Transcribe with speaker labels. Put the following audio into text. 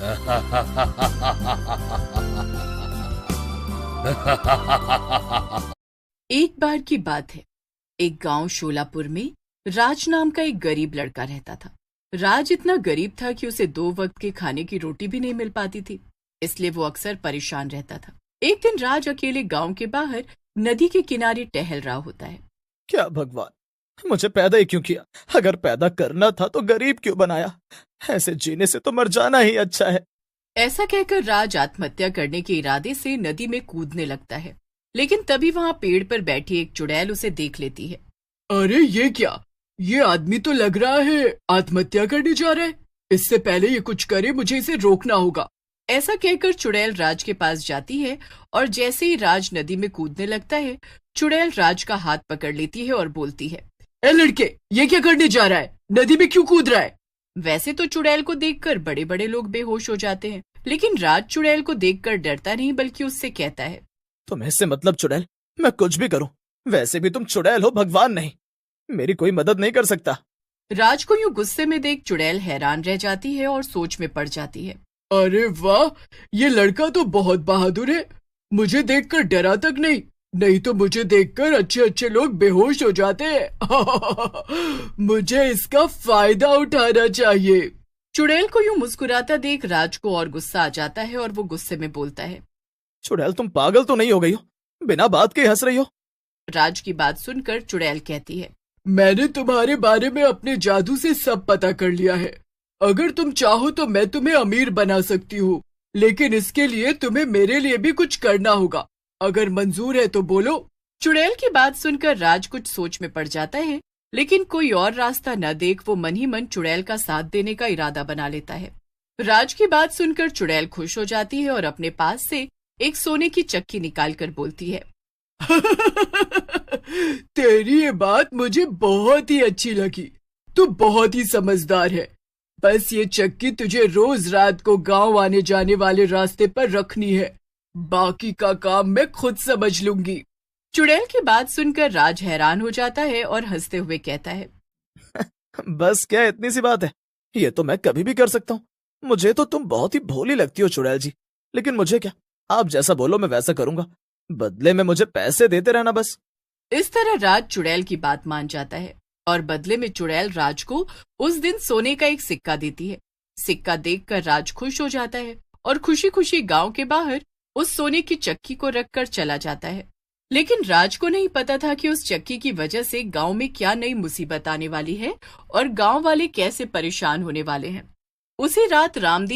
Speaker 1: एक बार की बात है। एक गांव शोलापुर में राज नाम का एक गरीब लड़का रहता था। राज इतना गरीब था कि उसे 2 वक्त के खाने की रोटी भी नहीं मिल पाती थी, इसलिए वो अक्सर परेशान रहता था। एक दिन राज अकेले गांव के बाहर नदी के किनारे टहल रहा होता है।
Speaker 2: क्या भगवान, मुझे पैदा ही क्यों किया? अगर पैदा करना था तो गरीब क्यों बनाया? ऐसे जीने से तो मर जाना ही अच्छा है।
Speaker 1: ऐसा कहकर राज आत्महत्या करने के इरादे से नदी में कूदने लगता है, लेकिन तभी वहां पेड़ पर बैठी एक चुड़ैल उसे देख लेती है।
Speaker 3: अरे ये क्या? ये आदमी तो लग रहा है आत्महत्या करने जा रहा है। इससे पहले ये कुछ करे मुझे इसे रोकना होगा।
Speaker 1: ऐसा कहकर चुड़ैल राज के पास जाती है और जैसे ही राज नदी में कूदने लगता है, चुड़ैल राज का हाथ पकड़ लेती है और बोलती है,
Speaker 3: ए लड़के, ये क्या करने जा रहा है? नदी में क्यों कूद रहा है?
Speaker 1: वैसे तो चुड़ैल को देखकर बड़े बड़े लोग बेहोश हो जाते हैं, लेकिन राज चुड़ैल को देखकर डरता नहीं बल्कि उससे कहता है,
Speaker 2: तुम्हें इससे मतलब चुड़ैल, मैं कुछ भी करूं, वैसे भी तुम चुड़ैल हो, भगवान नहीं। मेरी कोई मदद नहीं कर सकता।
Speaker 1: राज को यूं गुस्से में देख चुड़ैल हैरान रह जाती है और सोच में पड़ जाती है।
Speaker 3: अरे वाह, ये लड़का तो बहुत बहादुर है। मुझे देखकर डरा तक नहीं तो मुझे देखकर अच्छे अच्छे लोग बेहोश हो जाते हैं। मुझे इसका फायदा उठाना चाहिए।
Speaker 1: चुड़ैल को यूं मुस्कुराता देख राज को और गुस्सा आ जाता है और वो गुस्से में बोलता है,
Speaker 2: चुड़ैल, तुम पागल तो नहीं हो गई हो? बिना बात के हंस रही हो।
Speaker 1: राज की बात सुनकर चुड़ैल कहती है,
Speaker 3: मैंने तुम्हारे बारे में अपने जादू से सब पता कर लिया है। अगर तुम चाहो तो मैं तुम्हें अमीर बना सकती हूँ, लेकिन इसके लिए तुम्हें मेरे लिए भी कुछ करना होगा। अगर मंजूर है तो बोलो।
Speaker 1: चुड़ैल की बात सुनकर राज कुछ सोच में पड़ जाता है, लेकिन कोई और रास्ता न देख वो मन ही मन चुड़ैल का साथ देने का इरादा बना लेता है। राज की बात सुनकर चुड़ैल खुश हो जाती है और अपने पास से एक सोने की चक्की निकालकर बोलती है,
Speaker 3: तेरी ये बात मुझे बहुत ही अच्छी लगी। तू बहुत ही समझदार है। बस ये चक्की तुझे रोज रात को गांव आने जाने वाले रास्ते पर रखनी है। बाकी का काम मैं खुद समझ लूंगी।
Speaker 1: चुड़ैल की बात सुनकर राज हैरान हो जाता है और हंसते हुए कहता है,
Speaker 2: बस क्या इतनी सी बात है? ये तो मैं कभी भी कर सकता हूँ। मुझे तो तुम बहुत ही भोली लगती हो चुड़ैल जी, लेकिन मुझे क्या, आप जैसा बोलो मैं वैसा करूंगा। बदले में मुझे पैसे देते रहना बस।
Speaker 1: इस तरह राज चुड़ैल की बात मान जाता है और बदले में चुड़ैल राज को उस दिन सोने का एक सिक्का देती है। सिक्का देखकर राज खुश हो जाता है और खुशी खुशी गांव के बाहर उस सोने की चक्की को रखकर चला जाता है। लेकिन राज को नहीं पता था कि उस चक्की की वजह से गांव में क्या नई मुसीबत आने वाली है और गांव वाले कैसे परेशान होने वाले हैं। उसी रात रामदीन